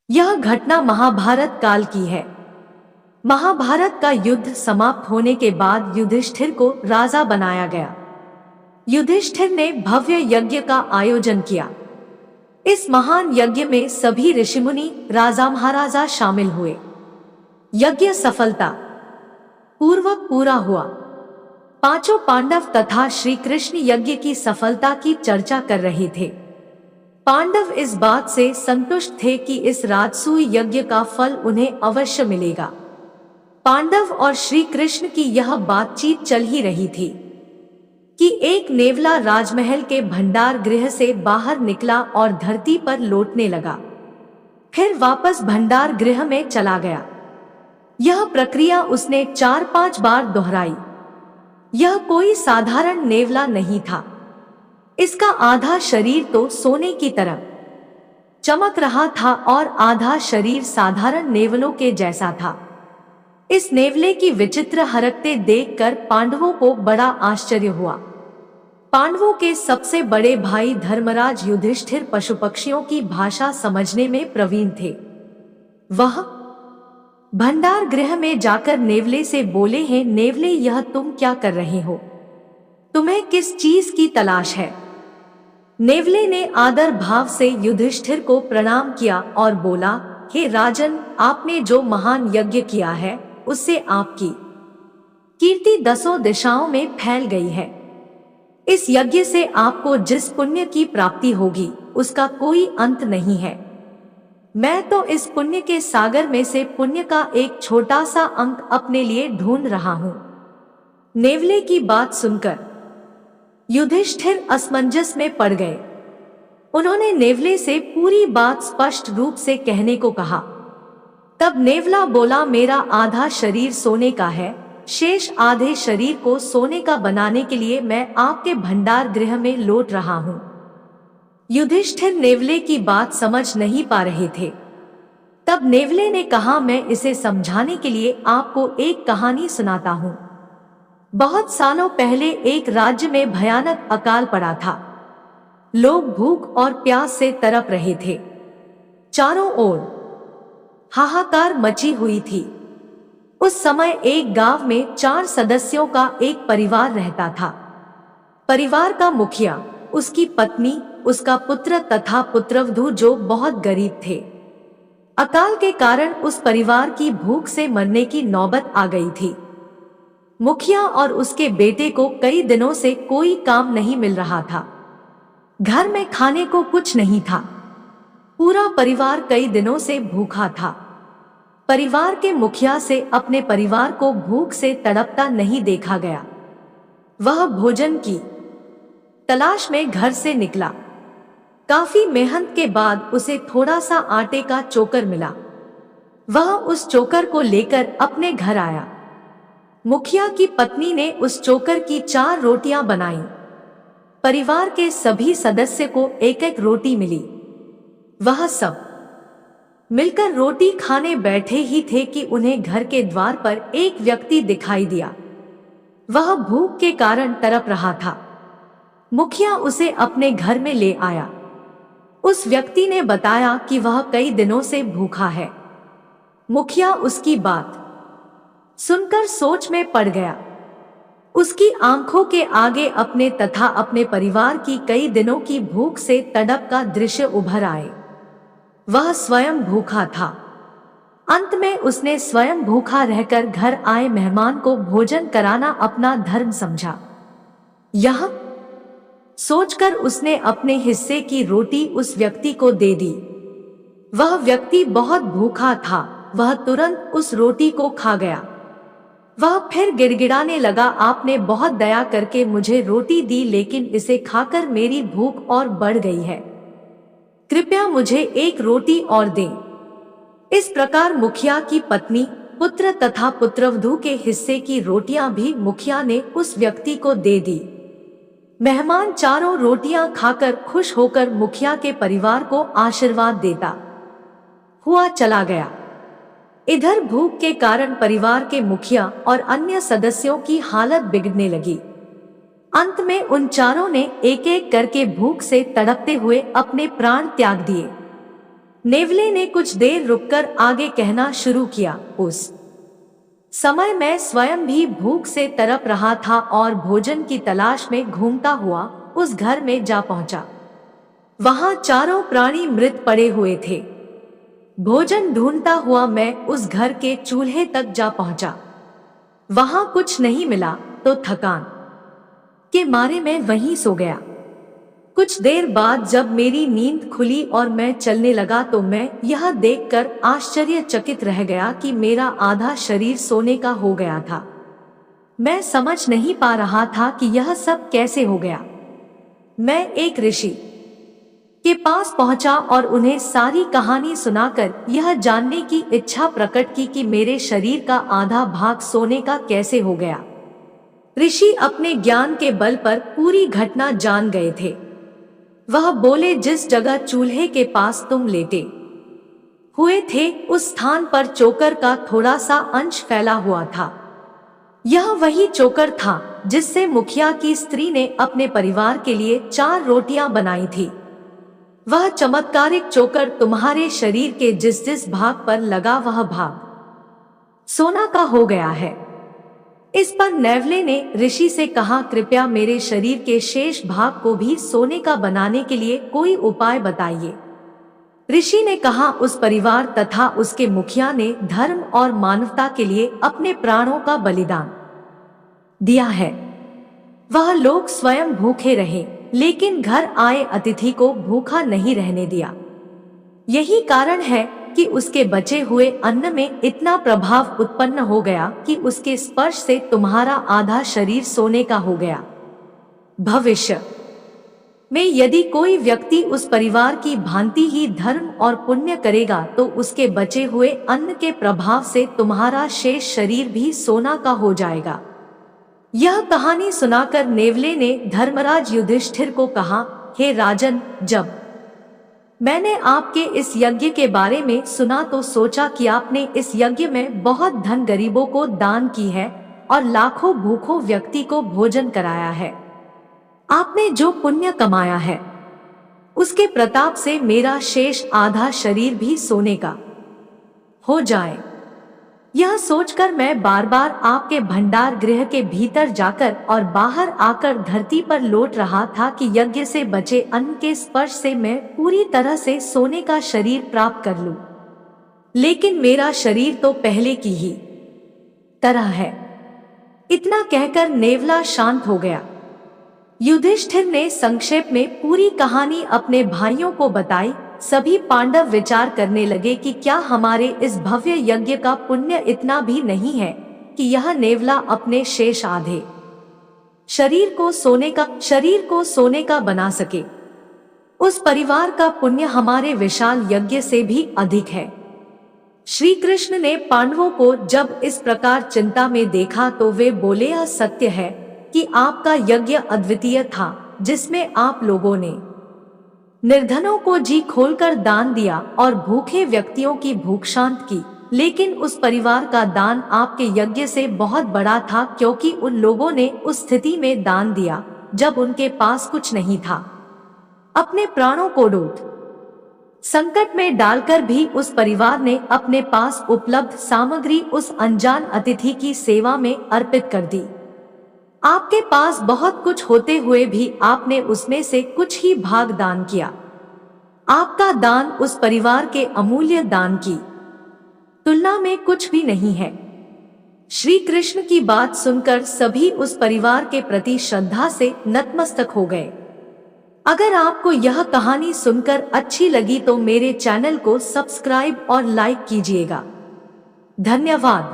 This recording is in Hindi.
यह घटना महाभारत काल की है। महाभारत का युद्ध समाप्त होने के बाद युधिष्ठिर को राजा बनाया गया। युधिष्ठिर ने भव्य यज्ञ का आयोजन किया। इस महान यज्ञ में सभी ऋषिमुनि, राजा महाराजा शामिल हुए। यज्ञ सफलता पूर्वक पूरा हुआ। पांचों पांडव तथा श्री कृष्ण यज्ञ की सफलता की चर्चा कर रहे थे। पांडव इस बात से संतुष्ट थे कि इस राजसूय यज्ञ का फल उन्हें अवश्य मिलेगा। पांडव और श्री कृष्ण की यह बातचीत चल ही रही थी कि एक नेवला राजमहल के भंडार गृह से बाहर निकला और धरती पर लौटने लगा, फिर वापस भंडार गृह में चला गया। यह प्रक्रिया उसने 4-5 बार दोहराई। यह कोई साधारण नेवला नहीं था। इसका आधा शरीर तो सोने की तरह चमक रहा था और आधा शरीर साधारण नेवलों के जैसा था। इस नेवले की विचित्र हरकतें देखकर पांडवों को बड़ा आश्चर्य हुआ। पांडवों के सबसे बड़े भाई धर्मराज युधिष्ठिर पशु पक्षियों की भाषा समझने में प्रवीण थे। वह भंडार गृह में जाकर नेवले से बोले हैं, नेवले यह तुम क्या कर रहे हो? तुम्हें किस चीज की तलाश है? नेवले ने आदर भाव से युधिष्ठिर को प्रणाम किया और बोला, हे राजन, आपने जो महान यज्ञ किया है उससे आपकी कीर्ति 10 दिशाओं में फैल गई है। इस यज्ञ से आपको जिस पुण्य की प्राप्ति होगी उसका कोई अंत नहीं है। मैं तो इस पुण्य के सागर में से पुण्य का एक छोटा सा अंक अपने लिए ढूंढ रहा हूं। नेवले की बात सुनकर युधिष्ठिर असमंजस में पड़ गए। उन्होंने नेवले से पूरी बात स्पष्ट रूप से कहने को कहा। तब नेवला बोला, मेरा आधा शरीर सोने का है, शेष आधे शरीर को सोने का बनाने के लिए मैं आपके भंडार गृह में लौट रहा हूं। युधिष्ठिर नेवले की बात समझ नहीं पा रहे थे। तब नेवले ने कहा, मैं इसे समझाने के लिए आपको एक कहानी सुनाता हूं। बहुत सालों पहले एक राज्य में भयानक अकाल पड़ा था। लोग भूख और प्यास से तड़प रहे थे। चारों ओर हाहाकार मची हुई थी। उस समय एक गांव में 4 सदस्यों का एक परिवार रहता था। परिवार का मुखिया, उसकी पत्नी, उसका पुत्र तथा पुत्रवधू जो बहुत गरीब थे। अकाल के कारण उस परिवार की भूख से मरने की नौबत आ गई थी। मुखिया और उसके बेटे को कई दिनों से कोई काम नहीं मिल रहा था। घर में खाने को कुछ नहीं था। पूरा परिवार कई दिनों से भूखा था। परिवार के मुखिया से अपने परिवार को भूख से तड़पता नहीं देखा गया। वह भोजन की तलाश में घर से निकला। काफी मेहनत के बाद उसे थोड़ा सा आटे का चोकर मिला। वह उस चोकर को लेकर अपने घर आया। मुखिया की पत्नी ने उस चोकर की 4 रोटियां बनाईं। परिवार के सभी सदस्य को एक एक रोटी मिली। वह सब मिलकर रोटी खाने बैठे ही थे कि उन्हें घर के द्वार पर एक व्यक्ति दिखाई दिया। वह भूख के कारण तड़प रहा था। मुखिया उसे अपने घर में ले आया। उस व्यक्ति ने बताया कि वह कई दिनों से भूखा है। मुखिया उसकी बात सुनकर सोच में पड़ गया। उसकी आंखों के आगे अपने तथा अपने परिवार की कई दिनों की भूख से तड़प का दृश्य उभर आए। वह स्वयं भूखा था। अंत में उसने स्वयं भूखा रहकर घर आए मेहमान को भोजन कराना अपना धर्म समझा। यह सोचकर उसने अपने हिस्से की रोटी उस व्यक्ति को दे दी। वह व्यक्ति बहुत भूखा था। वह तुरंत उस रोटी को खा गया। वह फिर गिड़गिड़ाने लगा, आपने बहुत दया करके मुझे रोटी दी, लेकिन इसे खाकर मेरी भूख और बढ़ गई है। कृपया मुझे एक रोटी और दें। इस प्रकार मुखिया की पत्नी, पुत्र तथा पुत्रवधू के हिस्से की रोटियां भी मुखिया ने उस व्यक्ति को दे दी। मेहमान चारों रोटियां खाकर खुश होकर मुखिया के परिवार को आशीर्वाद देता हुआ चला गया। इधर भूख के कारण परिवार के मुखिया और अन्य सदस्यों की हालत बिगड़ने लगी। अंत में उन चारों ने एक एक करके भूख से तड़पते हुए अपने प्राण त्याग दिए। नेवले ने कुछ देर रुककर आगे कहना शुरू किया। उस समय मैं स्वयं भी भूख से तड़प रहा था और भोजन की तलाश में घूमता हुआ उस घर में जा पहुंचा। वहां चारों प्राणी मृत पड़े हुए थे। भोजन ढूंढता हुआ मैं उस घर के चूल्हे तक जा पहुंचा। वहां कुछ नहीं मिला तो थकान के मारे मैं वहीं सो गया। कुछ देर बाद जब मेरी नींद खुली और मैं चलने लगा तो मैं यह देखकर आश्चर्यचकित रह गया कि मेरा आधा शरीर सोने का हो गया था। मैं समझ नहीं पा रहा था कि यह सब कैसे हो गया। मैं एक ऋषि के पास पहुंचा और उन्हें सारी कहानी सुनाकर यह जानने की इच्छा प्रकट की कि मेरे शरीर का आधा भाग सोने का कैसे हो गया। ऋषि अपने ज्ञान के बल पर पूरी घटना जान गए थे। वह बोले, जिस जगह चूल्हे के पास तुम लेटे हुए थे उस स्थान पर चोकर का थोड़ा सा अंश फैला हुआ था। यह वही चोकर था जिससे मुखिया की स्त्री ने अपने परिवार के लिए 4 रोटियां बनाई थी। वह चमत्कारिक चोकर तुम्हारे शरीर के जिस जिस भाग पर लगा वह भाग सोना का हो गया है। इस पर नेवले ने ऋषि से कहा, कृपया मेरे शरीर के शेष भाग को भी सोने का बनाने के लिए कोई उपाय बताइए। ऋषि ने कहा, उस परिवार तथा उसके मुखिया ने धर्म और मानवता के लिए अपने प्राणों का बलिदान दिया है। वह लोग स्वयं भूखे रहे लेकिन घर आए अतिथि को भूखा नहीं रहने दिया। यही कारण है कि उसके बचे हुए अन्न में इतना प्रभाव उत्पन्न हो गया कि उसके स्पर्श से तुम्हारा आधा शरीर सोने का हो गया। भविष्य में यदि कोई व्यक्ति उस परिवार की भांति ही धर्म और पुण्य करेगा तो उसके बचे हुए अन्न के प्रभाव से तुम्हारा शेष शरीर भी सोना का हो जाएगा। यह कहानी सुनाकर नेवले ने धर्मराज युधिष्ठिर को कहा, हे राजन, जब मैंने आपके इस यज्ञ के बारे में सुना तो सोचा कि आपने इस यज्ञ में बहुत धन गरीबों को दान की है और लाखों भूखों व्यक्ति को भोजन कराया है। आपने जो पुण्य कमाया है उसके प्रताप से मेरा शेष आधा शरीर भी सोने का हो जाए। यह सोचकर मैं बार बार आपके भंडार गृह के भीतर जाकर और बाहर आकर धरती पर लौट रहा था कि यज्ञ से बचे अन्न के स्पर्श से मैं पूरी तरह से सोने का शरीर प्राप्त कर लूं। लेकिन मेरा शरीर तो पहले की ही तरह है। इतना कहकर नेवला शांत हो गया। युधिष्ठिर ने संक्षेप में पूरी कहानी अपने भाइयों को बताई। सभी पांडव विचार करने लगे कि क्या हमारे इस भव्य यज्ञ का पुण्य इतना भी नहीं है कि यह नेवला अपने शेष आधे शरीर को सोने का बना सके। उस परिवार का पुण्य हमारे विशाल यज्ञ से भी अधिक है। श्री कृष्ण ने पांडवों को जब इस प्रकार चिंता में देखा तो वे बोले, यह सत्य है कि आपका यज्ञ अद्वितीय था जिसमें आप लोगों ने निर्धनों को जी खोलकर दान दिया और भूखे व्यक्तियों की भूख शांत की। लेकिन उस परिवार का दान आपके यज्ञ से बहुत बड़ा था क्योंकि उन लोगों ने उस स्थिति में दान दिया जब उनके पास कुछ नहीं था। अपने प्राणों को डूब संकट में डालकर भी उस परिवार ने अपने पास उपलब्ध सामग्री उस अनजान अतिथि की सेवा में अर्पित कर दी। आपके पास बहुत कुछ होते हुए भी आपने उसमें से कुछ ही भाग दान किया। आपका दान उस परिवार के अमूल्य दान की तुलना में कुछ भी नहीं है। श्री कृष्ण की बात सुनकर सभी उस परिवार के प्रति श्रद्धा से नतमस्तक हो गए। अगर आपको यह कहानी सुनकर अच्छी लगी तो मेरे चैनल को सब्सक्राइब और लाइक कीजिएगा। धन्यवाद।